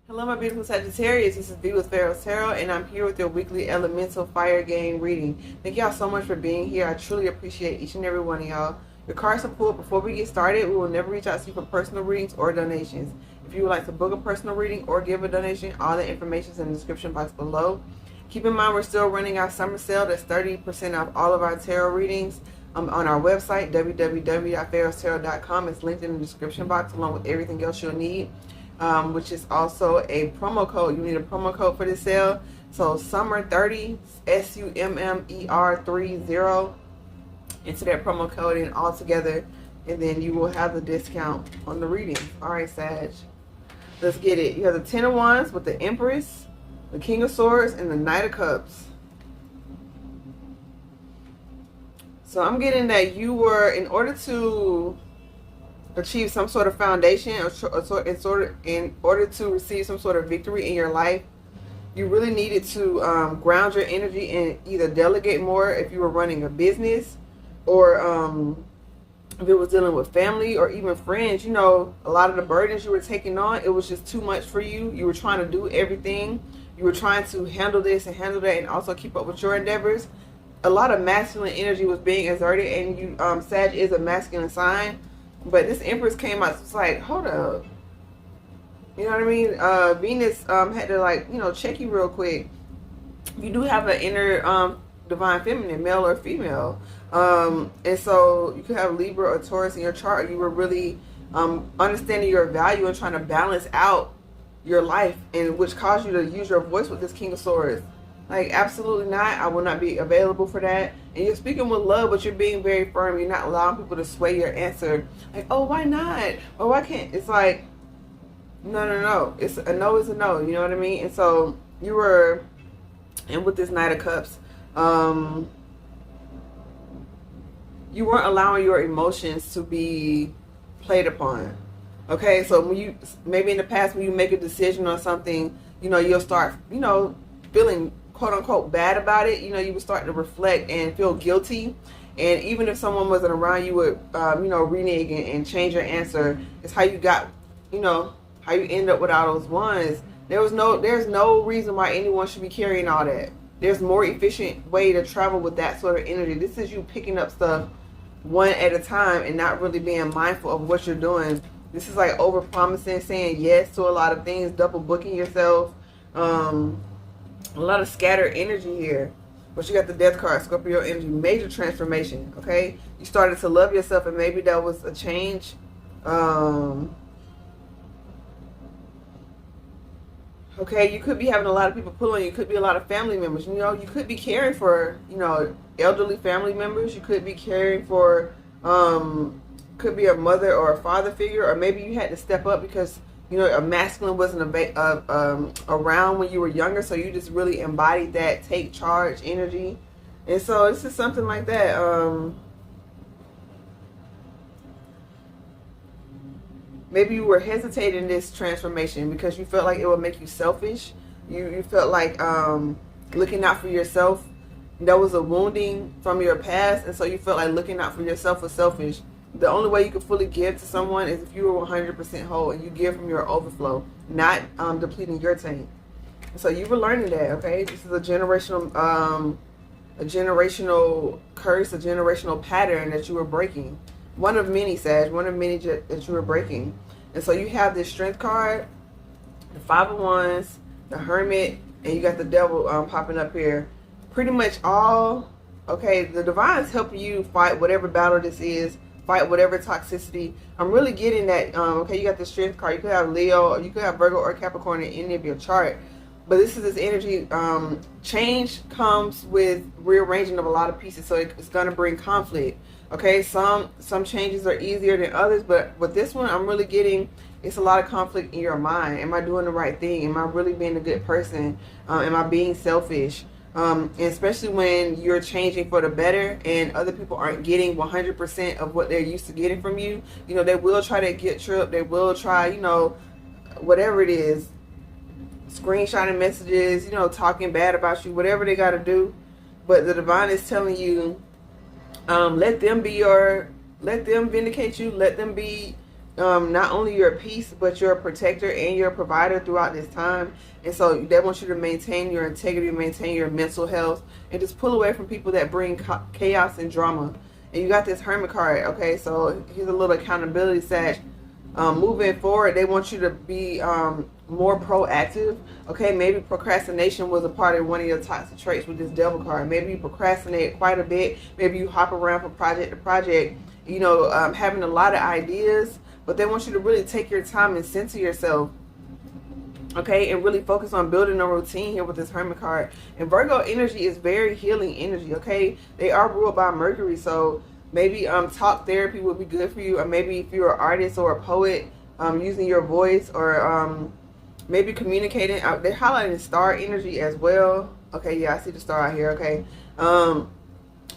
Hello, my beautiful Sagittarius. This is V with PharaohsTarot, and I'm here with your weekly elemental fire game reading. Thank y'all so much for being here. I truly appreciate each and every one of y'all. Your cards are pulled. Before we get started, we will never reach out to you for personal readings or donations. If you would like to book a personal reading or give a donation, all the information is in the description box below. Keep in mind, we're still running our summer sale. That's 30% off all of our tarot readings on our website, www.PharaohsTarot.com. It's linked in the description box along with everything else you'll need. Which is also a promo code. You need a promo code for this sale. So summer 30, SUMMER30 into that promo code and all together, and then you will have the discount on the reading. All right, Sag. Let's get it. You have the 10 of Wands with the Empress, the King of Swords, and the Knight of Cups. So I'm getting that you were, in order to achieve some sort of foundation in order to receive some sort of victory in your life, you really needed to ground your energy and either delegate more if you were running a business, or if it was dealing with family or even friends. You know, a lot of the burdens you were taking on, it was just too much for you. You were trying to do everything. You were trying to handle this and handle that and also keep up with your endeavors. A lot of masculine energy was being exerted, and you, Sag is a masculine sign. But this Empress came out, it's like, hold up. You know what I mean? Venus had to, like, you know, check you real quick. You do have an inner divine feminine, male or female. And so you could have Libra or Taurus in your chart. You were really understanding your value and trying to balance out your life, and which caused you to use your voice with this King of Swords. Like, absolutely not. I will not be available for that. And you're speaking with love, but you're being very firm. You're not allowing people to sway your answer. Like, oh, why not? Or why can't? It's like, no. It's a no is a no. You know what I mean? And so you were, and with this Knight of Cups, you weren't allowing your emotions to be played upon. Okay, so when you, maybe in the past when you make a decision on something, you know, you'll start, you know, feeling quote unquote bad about it. You know, you would start to reflect and feel guilty, and even if someone wasn't around, you would you know, renege and change your answer. It's how you got, you know, how you end up with all those ones. There's no reason why anyone should be carrying all that. There's more efficient way to travel with that sort of energy. This is you picking up stuff one at a time and not really being mindful of what you're doing. This is like over promising, saying yes to a lot of things, double booking yourself. A lot of scattered energy here. But you got the Death card, Scorpio energy, major transformation, okay? You started to love yourself, and maybe that was a change. Okay, you could be having a lot of people pull on you. You could be a lot of family members. You know, you could be caring for, you know, elderly family members. You could be caring for, could be a mother or a father figure, or maybe you had to step up because, you know, a masculine wasn't around when you were younger, so you just really embodied that take charge energy. And so this is something like that. Maybe you were hesitating this transformation because you felt like it would make you selfish. You felt like looking out for yourself, that was a wounding from your past, and so you felt like looking out for yourself was selfish. The only way you can fully give to someone is if you were 100% whole, and you give from your overflow, not depleting your tank. So you were learning that, okay? This is a generational curse, a generational pattern that you were breaking. One of many, Sag, one of many that you were breaking. And so you have this Strength card, the Five of Wands, the Hermit, and you got the Devil popping up here. Pretty much all, okay, the Divine's helping you fight whatever battle this is, fight whatever toxicity. I'm really getting that, okay, you got the Strength card. You could have Leo, you could have Virgo or Capricorn in any of your chart. But this is this energy. Change comes with rearranging of a lot of pieces, so it's going to bring conflict. Okay, some changes are easier than others, but with this one, I'm really getting, it's a lot of conflict in your mind. Am I doing the right thing? Am I really being a good person? Am I being selfish? And especially when you're changing for the better and other people aren't getting 100% of what they're used to getting from you. You know, they will try to get trip. They will try, you know, whatever it is, screenshotting messages, you know, talking bad about you, whatever they got to do. But the Divine is telling you, let them vindicate you. Let them be not only your peace, but your protector and your provider throughout this time. And so they want you to maintain your integrity, maintain your mental health, and just pull away from people that bring chaos and drama. And you got this Hermit card, okay? So here's a little accountability sag. Moving forward, they want you to be more proactive, okay? Maybe procrastination was a part of one of your toxic traits with this Devil card. Maybe you procrastinate quite a bit. Maybe you hop around from project to project, you know, having a lot of ideas, but they want you to really take your time and center yourself, okay, and really focus on building a routine here with this Hermit card. And Virgo energy is very healing energy, okay? They are ruled by Mercury, so maybe talk therapy would be good for you, or maybe if you're an artist or a poet, using your voice, or maybe communicating. They're highlighting star energy as well. Okay, yeah, I see the star out here, okay.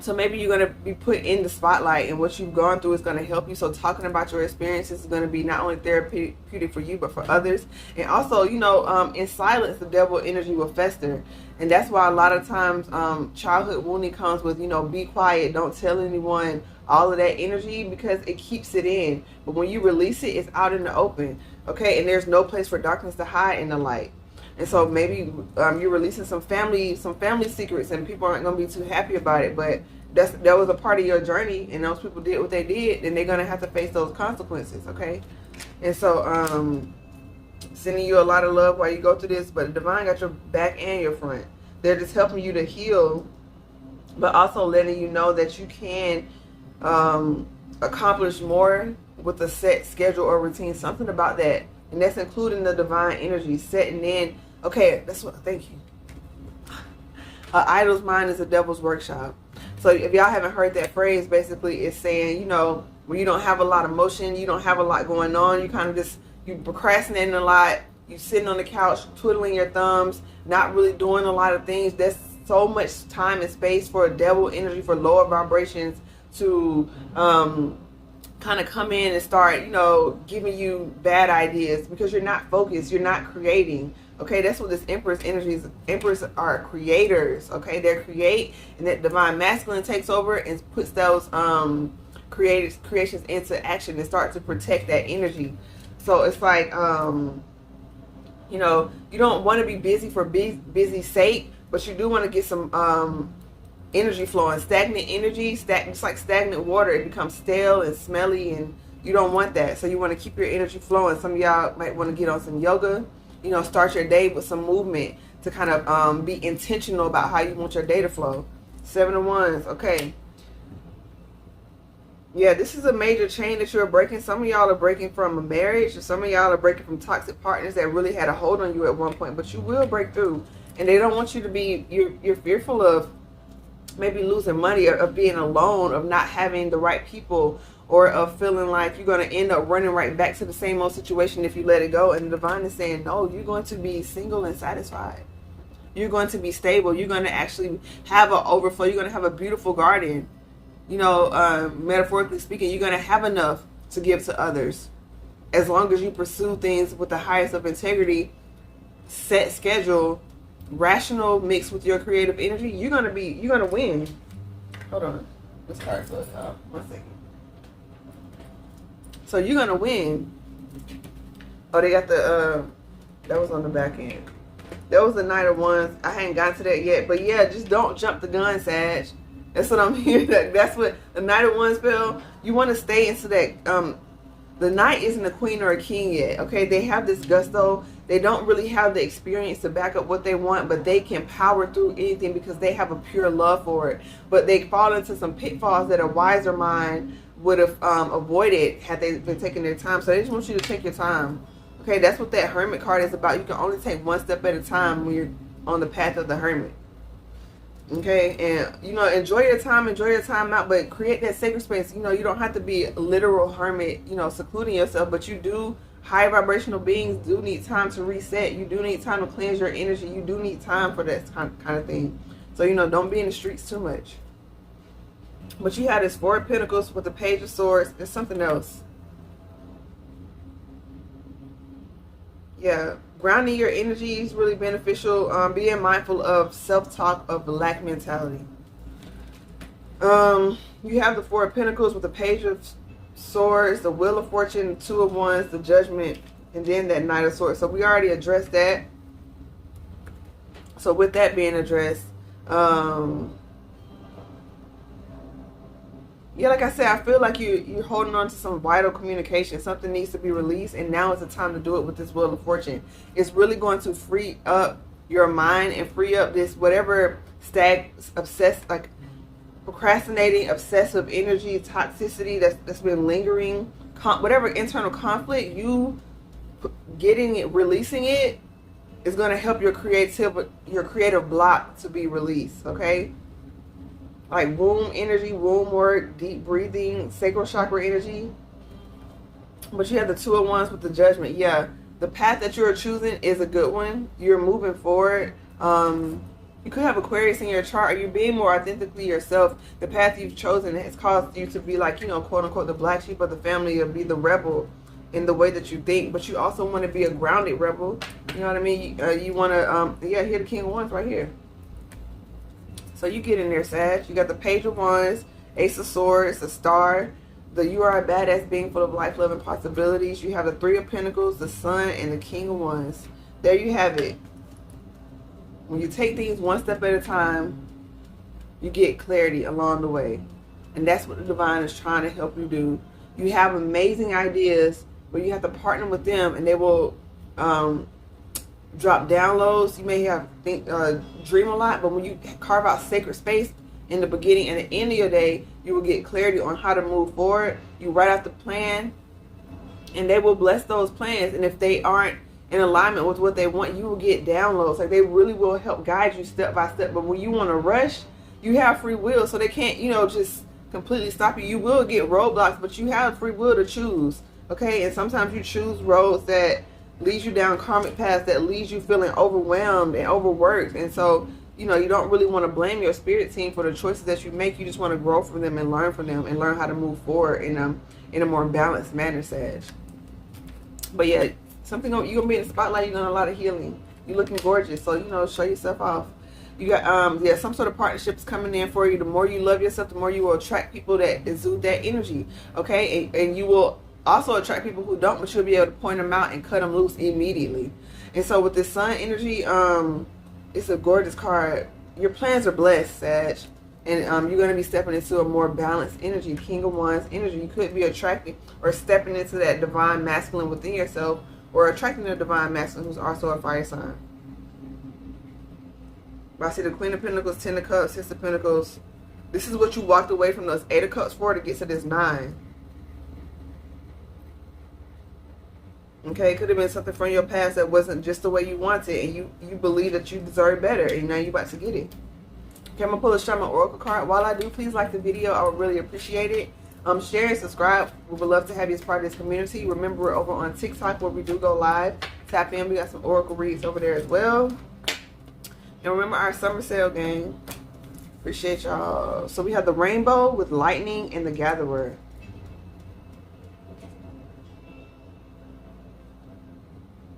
So maybe you're going to be put in the spotlight, and what you've gone through is going to help you. So talking about your experiences is going to be not only therapeutic for you, but for others. And also, you know, in silence, the devil energy will fester. And that's why a lot of times childhood wounding comes with, you know, be quiet, don't tell anyone, all of that energy, because it keeps it in. But when you release it, it's out in the open, okay? And there's no place for darkness to hide in the light. And so maybe you're releasing some family secrets, and people aren't going to be too happy about it. But that was a part of your journey, and those people did what they did, and they're going to have to face those consequences, okay? And so sending you a lot of love while you go through this, but the divine got your back and your front. They're just helping you to heal, but also letting you know that you can accomplish more with a set schedule or routine, something about that. And that's including the divine energy, setting in. Okay, that's what, thank you. Idol's mind is a devil's workshop. So if y'all haven't heard that phrase, basically it's saying, you know, when you don't have a lot of motion, you don't have a lot going on, you kind of just, you procrastinating a lot, you sitting on the couch, twiddling your thumbs, not really doing a lot of things. That's so much time and space for a devil energy, for lower vibrations to kind of come in and start, you know, giving you bad ideas because you're not focused, you're not creating. Okay, that's what this Empress energy is. Empress are creators, okay? They create, and that divine masculine takes over and puts those creations into action and start to protect that energy. So it's like, you know, you don't want to be busy for busy sake, but you do want to get some energy flowing. Stagnant energy, it's like stagnant water. It becomes stale and smelly, and you don't want that. So you want to keep your energy flowing. Some of y'all might want to get on some yoga, you know, start your day with some movement to kind of be intentional about how you want your day to flow. 7 of Wands, okay. Yeah, this is a major chain that you're breaking. Some of y'all are breaking from a marriage, or some of y'all are breaking from toxic partners that really had a hold on you at one point, but you will break through. And they don't want you to be, you're fearful of maybe losing money, or of being alone, of not having the right people, or of feeling like you're going to end up running right back to the same old situation if you let it go. And the divine is saying, no, you're going to be single and satisfied. You're going to be stable. You're going to actually have an overflow. You're going to have a beautiful garden. You know, metaphorically speaking, you're going to have enough to give to others. As long as you pursue things with the highest of integrity, set schedule, rational mixed with your creative energy, you're going to win. Hold on. This card goes out. 1 second. So you're going to win. Oh, they got the, that was on the back end. That was the Knight of Wands. I hadn't gotten to that yet. But yeah, just don't jump the gun, Sag. That's what I'm hearing. That's what the Knight of Wands spell. You want to stay into that. The Knight isn't a queen or a king yet. Okay, they have this gusto. They don't really have the experience to back up what they want, but they can power through anything because they have a pure love for it. But they fall into some pitfalls that a wiser mind would have avoided had they been taking their time. So they just want you to take your time. Okay, that's what that Hermit card is about. You can only take one step at a time when you're on the path of the Hermit. Okay, and you know, enjoy your time out, but create that sacred space. You know, you don't have to be a literal hermit, you know, secluding yourself, but you do, high vibrational beings do need time to reset. You do need time to cleanse your energy. You do need time for that kind of thing. So, you know, don't be in the streets too much. But you have this 4 of Pentacles with the Page of Swords. There's something else. Yeah, grounding your energy is really beneficial. Being mindful of self-talk, of lack mentality. You have the 4 of Pentacles with the Page of Swords, the Wheel of Fortune, Two of Wands, the Judgment, and then that Knight of Swords. So we already addressed that. So with that being addressed, yeah, like I said, I feel like you're holding on to some vital communication. Something needs to be released, and now is the time to do it with this Wheel of Fortune. It's really going to free up your mind and free up this whatever obsessed, like procrastinating, obsessive energy, toxicity that's been lingering, whatever internal conflict, you getting it, releasing it, is going to help your creative block to be released. Okay. Like womb energy, womb work, deep breathing, sacral chakra energy. But you have the Two of Wands with the Judgment. Yeah, the path that you're choosing is a good one. You're moving forward. You could have Aquarius in your chart, or you're being more authentically yourself. The path you've chosen has caused you to be like, you know, quote unquote, the black sheep of the family, or be the rebel in the way that you think. But you also want to be a grounded rebel. You know what I mean? You want to, yeah, here the King of Wands right here. So you get in there, Sag. You got the Page of Wands, Ace of Swords, the Star. You are a badass being full of life, love, and possibilities. You have the Three of Pentacles, the Sun, and the King of Wands. There you have it. When you take things one step at a time, you get clarity along the way. And that's what the Divine is trying to help you do. You have amazing ideas, but you have to partner with them, and they will drop downloads. You may have dream a lot, but when you carve out sacred space in the beginning and the end of your day, you will get clarity on how to move forward. You write out the plan, and they will bless those plans. And if they aren't in alignment with what they want, you will get downloads. Like, they really will help guide you step by step. But when you want to rush, you have free will, so they can't, you know, just completely stop you. You will get roadblocks, but you have free will to choose. Okay, and sometimes you choose roads that leads you down karmic paths that leaves you feeling overwhelmed and overworked. And so, you know, you don't really want to blame your spirit team for the choices that you make. You just want to grow from them and learn from them and learn how to move forward in a more balanced manner, Sag. But yeah, you're gonna be in the spotlight. You're doing a lot of healing. You're looking gorgeous, so, you know, show yourself off. You got yeah, some sort of partnerships coming in for you. The more you love yourself, the more you will attract people that exude that energy. Okay, and you will also attract people who don't, but you'll be able to point them out and cut them loose immediately. And so with this Sun energy, it's a gorgeous card. Your plans are blessed, Sag. And you're going to be stepping into a more balanced energy, King of Wands energy. You could be attracting or stepping into that divine masculine within yourself, or attracting a divine masculine who's also a fire sign. But I see the Queen of Pentacles, Ten of Cups, Six of Pentacles. This is what you walked away from those Eight of Cups for to get to this Nine. Okay, it could have been something from your past that wasn't just the way you wanted, and you believe that you deserve better, and now you're about to get it. Okay, I'm going to pull a Shaman Oracle card. While I do, please like the video. I would really appreciate it. Share and subscribe. We would love to have you as part of this community. Remember, we're over on TikTok where we do go live. Tap in. We got some Oracle reads over there as well. And remember our summer sale game. Appreciate y'all. So we have the Rainbow with Lightning and the Gatherer.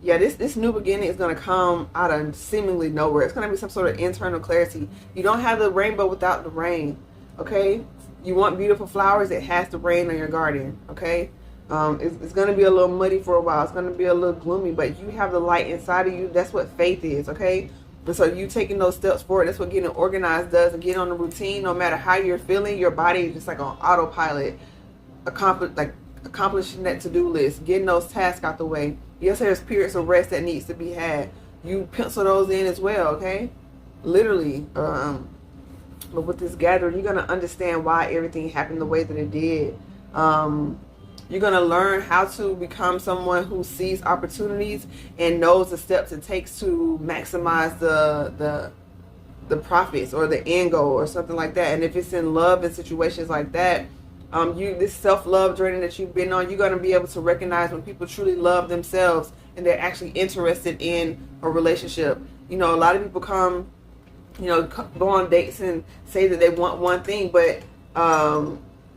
Yeah, this new beginning is going to come out of seemingly nowhere. It's going to be some sort of internal clarity. You don't have the rainbow without the rain, okay? You want beautiful flowers, it has to rain on your garden, okay? It's going to be a little muddy for a while. It's going to be a little gloomy, but you have the light inside of you. That's what faith is, okay? And so you taking those steps forward, that's what getting organized does. And getting on the routine, no matter how you're feeling, your body is just like on autopilot, accomplishing that to-do list, getting those tasks out the way. Yes, there's periods of rest that needs to be had. You pencil those in as well, okay? Literally. But with this gathering, you're going to understand why everything happened the way that it did. You're going to learn how to become someone who sees opportunities and knows the steps it takes to maximize the profits or the end goal or something like that. And if it's in love and situations like that, this self-love journey that you've been on, you're going to be able to recognize when people truly love themselves and they're actually interested in a relationship. You know, a lot of people come, you know, go on dates and say that they want one thing, but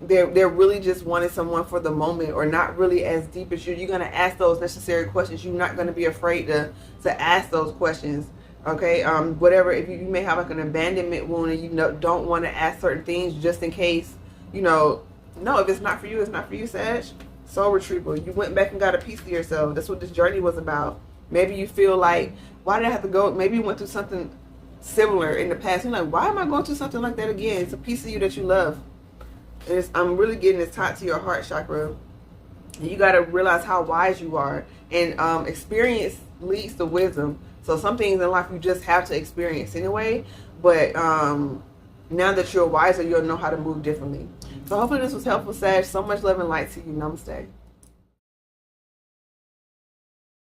they're really just wanting someone for the moment, or not really as deep as you. You're going to ask those necessary questions. You're not going to be afraid to ask those questions. Okay, whatever, if you may have like an abandonment wound and you don't want to ask certain things just in case, you know, no, if it's not for you, it's not for you, Sag. Soul retrieval. You went back and got a piece of yourself. That's what this journey was about. Maybe you feel like, why did I have to go? Maybe you went through something similar in the past. You're like, why am I going through something like that again? It's a piece of you that you love. I'm really getting this tied to your heart chakra. And you got to realize how wise you are. And experience leads to wisdom. So some things in life you just have to experience anyway. But now that you're wiser, you'll know how to move differently. So hopefully this was helpful, Sag. So much love and light to you. Namaste.